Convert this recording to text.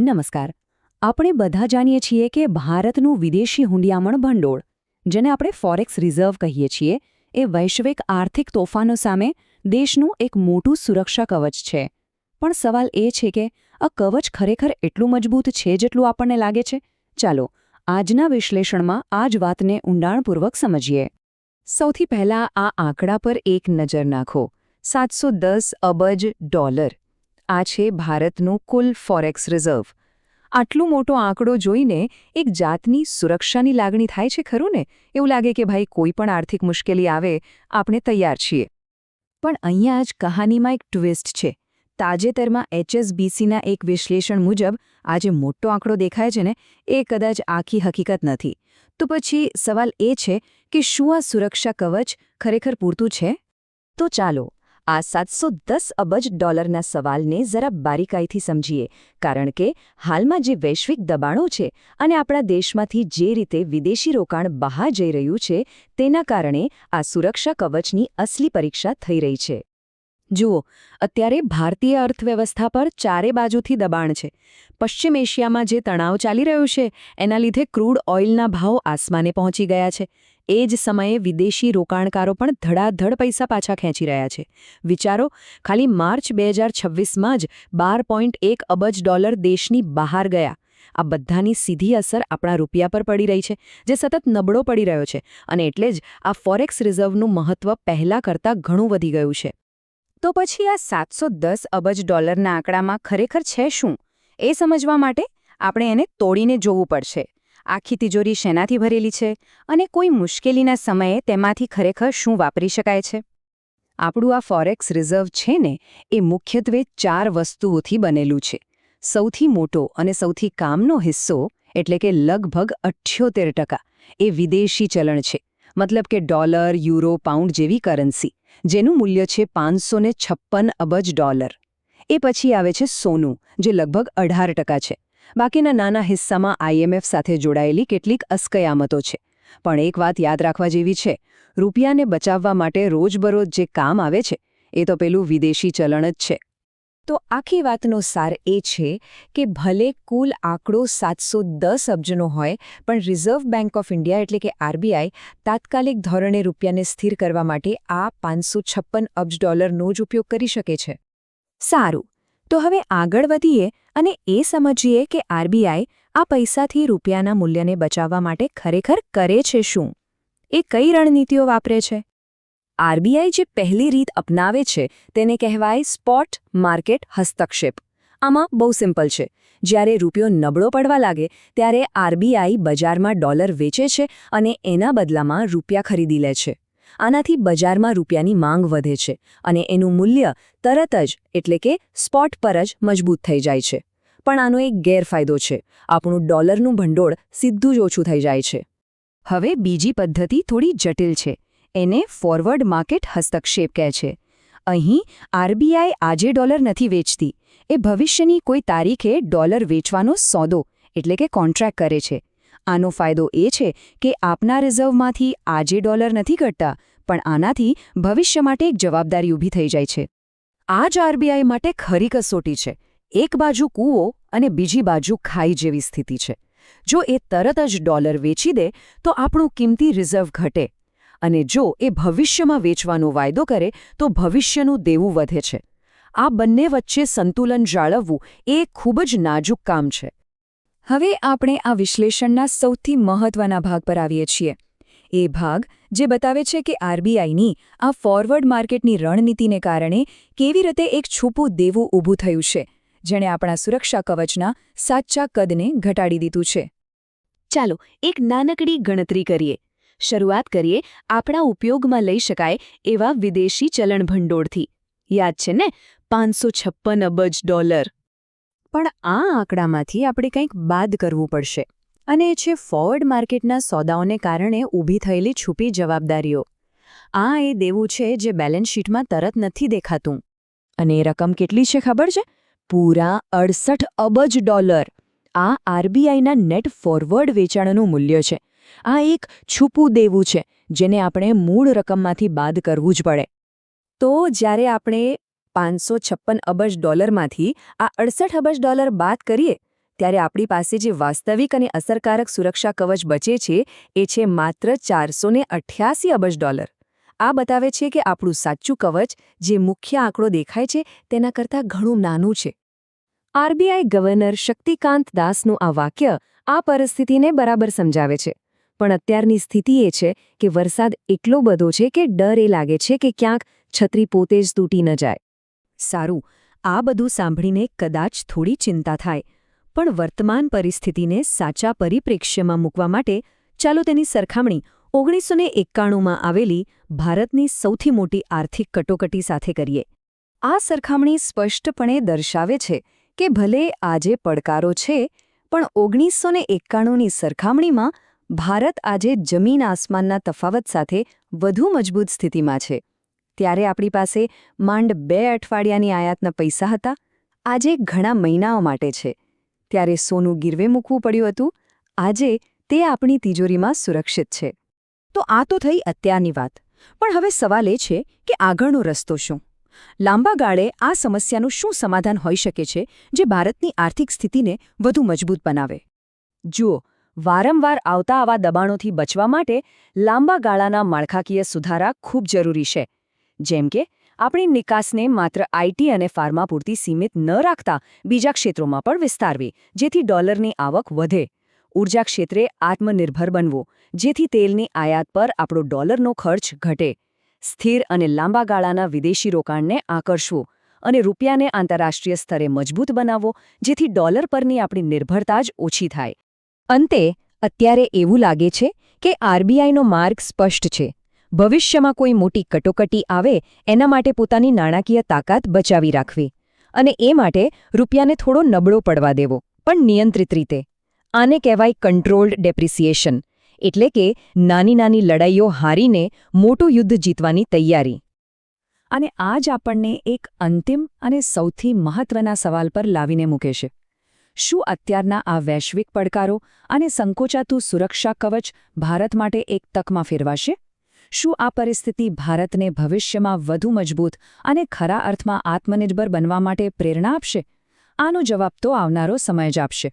નમસ્કાર. આપણે બધા જાણીએ છીએ કે ભારતનું વિદેશી હુંડિયામણ ભંડોળ, જેને આપણે ફોરેક્સ રિઝર્વ કહીએ છીએ, એ વૈશ્વિક આર્થિક તોફાનો સામે દેશનું એક મોટું સુરક્ષા કવચ છે. પણ સવાલ એ છે કે આ કવચ ખરેખર એટલું મજબૂત છે જેટલું આપણને લાગે છે? ચાલો, આજના વિશ્લેષણમાં આ જ વાતને ઊંડાણપૂર્વક સમજીએ. સૌથી પહેલાં આ આંકડા પર એક નજર નાખો. $710 અબજ. આ છે ભારતનું કુલ ફોરેક્સ રિઝર્વ. આટલો મોટો આંકડો જોઈને એક જાતની સુરક્ષાની લાગણી થાય છે ખરું ને? એવું લાગે કે ભાઈ કોઈ પણ આર્થિક મુશ્કેલી આવે આપણે તૈયાર છીએ. પણ અહીંયા જ કહાનીમાં એક ટ્વિસ્ટ છે. તાજેતરમાં HSBCના એક વિશ્લેષણ મુજબ આ જે મોટો આંકડો દેખાય છે ને, એ કદાચ આખી હકીકત નથી. તો પછી સવાલ એ છે કે શું આ સુરક્ષા કવચ ખરેખર પૂરતું છે? તો ચાલો આ $710 અબજ સવાલને જરા બારીકાઈથી સમજીએ, કારણ કે હાલમાં જે વૈશ્વિક દબાણો છે અને આપણા દેશમાંથી જે રીતે વિદેશી રોકાણ બહાર જઈ રહ્યું છે, તેના કારણે આ સુરક્ષા કવચની અસલી પરીક્ષા થઈ રહી છે. જુઓ, અત્યારે ભારતીય અર્થવ્યવસ્થા પર ચારે બાજુથી દબાણ છે. પશ્ચિમ એશિયામાં જે તણાવ ચાલી રહ્યો છે, એના લીધે ક્રૂડ ઓઇલના ભાવ આસમાને પહોંચી ગયા છે. એ જ સમયે વિદેશી રોકાણકારો પણ ધડાધડ પૈસા પાછા ખેંચી રહ્યા છે. વિચારો, ખાલી માર્ચ 2026માં જ $12.1 અબજ દેશની બહાર ગયા. આ બધાની સીધી અસર આપણા રૂપિયા પર પડી રહી છે, જે સતત નબળો પડી રહ્યો છે, અને એટલે જ આ ફોરેક્સ રિઝર્વનું મહત્વ પહેલાં કરતાં ઘણું વધી ગયું છે. તો પછી આ $710 અબજ આંકડામાં ખરેખર છે શું? એ સમજવા માટે આપણે એને તોડીને જોવું પડશે. આખી તિજોરી શેનાથી ભરેલી છે અને કોઈ મુશ્કેલીના સમયે તેમાંથી ખરેખર શું વાપરી શકાય છે? આપણું આ ફોરેક્સ રિઝર્વ છે ને, એ મુખ્યત્વે 4 વસ્તુઓથી બનેલું છે. સૌથી મોટો અને સૌથી કામનો હિસ્સો એટલે કે લગભગ 78% એ વિદેશી ચલણ છે. મતલબ કે ડોલર, યુરો, પાઉન્ડ જેવી કરન્સી, જેનું મૂલ્ય છે $556 અબજ. એ પછી આવે છે સોનું, જે લગભગ 18% છે. બાકીના નાના હિસ્સામાં IMF સાથે જોડાયેલી કેટલીક અસ્કયામતો છે. પણ એક વાત યાદ રાખવા જેવી છે, રૂપિયાને બચાવવા માટે રોજબરોજ જે કામ આવે છે, એ તો પેલું વિદેશી ચલણ જ છે. તો આખી વાતનો સાર એ છે કે ભલે કુલ આંકડો 710 અબજનો હોય, પણ રિઝર્વ બેંક ઓફ ઇન્ડિયા એટલે કે RBI તાત્કાલિક ધોરણે રૂપિયાને સ્થિર કરવા માટે આ $556 અબજનો જ ઉપયોગ કરી શકે છે. સારું, તો હવે આગળ વધીએ અને એ સમજીએ કે RBI આ પૈસાથી રૂપિયાના મૂલ્યને બચાવવા માટે ખરેખર કરે છે શું? એ કઈ રણનીતિઓ વાપરે છે? RBI જે પહેલી રીત અપનાવે છે તેને કહેવાય સ્પોટ માર્કેટ હસ્તક્ષેપ. આમાં બહુ સિમ્પલ છે. જ્યારે રૂપિયો નબળો પડવા લાગે ત્યારે RBI બજારમાં ડોલર વેચે છે અને એના બદલામાં રૂપિયા ખરીદી લે છે. આનાથી બજારમાં રૂપિયાની માંગ વધે છે અને એનું મૂલ્ય તરત જ એટલે કે સ્પોટ પર જ મજબૂત થઈ જાય છે. પણ આનો એક ગેરફાયદો છે. આપણું ડોલરનું ભંડોળ સીધું જ ઓછું થઈ જાય છે. હવે બીજી પદ્ધતિ થોડી જટિલ છે. એને ફોરવર્ડ માર્કેટ હસ્તક્ષેપ કહે છે. અહીં RBI આજે ડોલર નથી વેચતી. એ ભવિષ્યની કોઈ તારીખે ડોલર વેચવાનો સોદો એટલે કે કોન્ટ્રાક્ટ કરે છે. આનો ફાયદો એ છે કે આપના રિઝર્વમાંથી આજે ડોલર નથી ઘટતા, પણ આનાથી ભવિષ્ય માટે એક જવાબદારી ઊભી થઈ જાય છે. આ જ RBI માટે ખરી કસોટી છે. એક બાજુ કૂવો અને બીજી બાજુ ખાઈ જેવી સ્થિતિ છે. જો એ તરત જ ડોલર વેચી દે તો આપણું કિંમતી રિઝર્વ ઘટે, અને જો એ ભવિષ્યમાં વેચવાનો વાયદો કરે તો ભવિષ્યનું દેવું વધે છે. આ બંને વચ્ચે સંતુલન જાળવવું એ ખૂબ જ નાજુક કામ છે. હવે આપણે આ વિશ્લેષણના સૌથી મહત્વના ભાગ પર આવીએ છીએ. એ ભાગ જે બતાવે છે કે RBIની આ ફોરવર્ડ માર્કેટની રણનીતિને કારણે કેવી રીતે એક છૂપું દેવું ઊભું થયું છે, જેણે આપણા સુરક્ષા કવચના સાચા કદને ઘટાડી દીધું છે. ચાલો એક નાનકડી ગણતરી કરીએ. શરૂઆત કરીએ આપણા ઉપયોગમાં લઈ શકાય એવા વિદેશી ચલણ ભંડોળથી. યાદ છે ને, $556 અબજ. પણ આ આંકડામાંથી આપણે કંઈક બાદ કરવું પડશે, અને એ છે ફોરવર્ડ માર્કેટના સોદાઓને કારણે ઊભી થયેલી છુપી જવાબદારીઓ. આ એ દેવું છે જે બેલેન્સ શીટમાં તરત નથી દેખાતું. અને એ રકમ કેટલી છે ખબર છે? પૂરા $68 અબજ. આ RBIના નેટ ફોરવર્ડ વેચાણનું મૂલ્ય છે. આ એક છુપું દેવું છે જેને આપણે મૂળ રકમમાંથી બાદ કરવું જ પડે. તો જ્યારે આપણે $556 અબજ માંથી આ $68 અબજ બાદ કરીએ ત્યારે આપણી પાસે જે વાસ્તવિક અને અસરકારક સુરક્ષા કવચ બચે છે એ છે માત્ર $488 અબજ. આ બતાવે છે કે આપણું સાચું કવચ, જે મુખ્ય આંકડો દેખાય છે તેના કરતાં ઘણું નાનું છે. આરબીઆઈ ગવર્નર શક્તિકાંત દાસનું આ વાક્ય આ પરિસ્થિતિને બરાબર સમજાવે છે. પણ અત્યારની સ્થિતિ એ છે કે વરસાદ એટલો બધો છે કે ડર એ લાગે છે કે ક્યાંક છત્રી પોતે જ તૂટી ન જાય. સારું, આ બધું સાંભળીને કદાચ થોડી ચિંતા થાય, પણ વર્તમાન પરિસ્થિતિને સાચા પરિપ્રેક્ષ્યમાં મૂકવા માટે ચાલો તેની સરખામણી 1991માં આવેલી ભારતની સૌથી મોટી આર્થિક કટોકટી સાથે કરીએ. આ સરખામણી સ્પષ્ટપણે દર્શાવે છે કે ભલે આજે પડકારો છે, પણ 1991ની સરખામણીમાં ભારત આજે જમીન આસમાનના તફાવત સાથે વધુ મજબૂત સ્થિતિમાં છે. ત્યારે આપણી પાસે માંડ 2 અઠવાડિયાની આયાતના પૈસા હતા, આજે ઘણા મહિનાઓ માટે છે. ત્યારે સોનું ગીરવે મૂકવું પડ્યું હતું, આજે તે આપણી તિજોરીમાં સુરક્ષિત છે. તો આ તો થઈ અત્યારની વાત. પણ હવે સવાલ એ છે કે આગળનો રસ્તો શું? લાંબા ગાળે આ સમસ્યાનું શું સમાધાન હોઈ શકે છે જે ભારતની આર્થિક સ્થિતિને વધુ મજબૂત બનાવે? જુઓ, વારંવાર આવતા આવા દબાણોથી બચવા માટે લાંબા ગાળાના માળખાકીય સુધારા ખૂબ જરૂરી છે. જેમ કે આપણી નિકાસને માત્ર આઈટી અને ફાર્મા પૂરતી સીમિત ન રાખતા બીજા ક્ષેત્રોમાં પણ વિસ્તારવી, જેથી ડોલરની આવક વધે. ઊર્જા ક્ષેત્રે આત્મનિર્ભર બનવું, જેથી તેલની આયાત પર આપણો ડોલરનો ખર્ચ ઘટે. સ્થિર અને લાંબા ગાળાના વિદેશી રોકાણને આકર્ષવું અને રૂપિયાને આંતરરાષ્ટ્રીય સ્તરે મજબૂત બનાવવો, જેથી ડોલર પરની આપણી નિર્ભરતા જ ઓછી થાય. અંતે અત્યારે એવું લાગે છે કે આરબીઆઈનો માર્ગ સ્પષ્ટ છે. ભવિષ્યમાં કોઈ મોટી કટોકટી આવે એના માટે પોતાની નાણાકીય તાકાત બચાવી રાખવી, અને એ માટે રૂપિયાને થોડો નબળો પડવા દેવો, પણ નિયંત્રિત રીતે. આને કહેવાય કંટ્રોલ્ડ ડેપ્રિસિએશન, એટલે કે નાની નાની લડાઈઓ હારીને મોટું યુદ્ધ જીતવાની તૈયારી. અને આ જ આપણને એક અંતિમ અને સૌથી મહત્વના સવાલ પર લાવીને મૂકે છે. શું અત્યારના આ વૈશ્વિક પડકારો અને સંકોચાતું સુરક્ષા કવચ ભારત માટે એક તકમાં ફેરવાશે? શું આ પરિસ્થિતિ ભારતને ભવિષ્યમાં વધુ મજબૂત અને ખરા અર્થમાં આત્મનિર્ભર બનવા માટે પ્રેરણા આપશે? આનો જવાબ તો આવનારો સમય જ આપશે.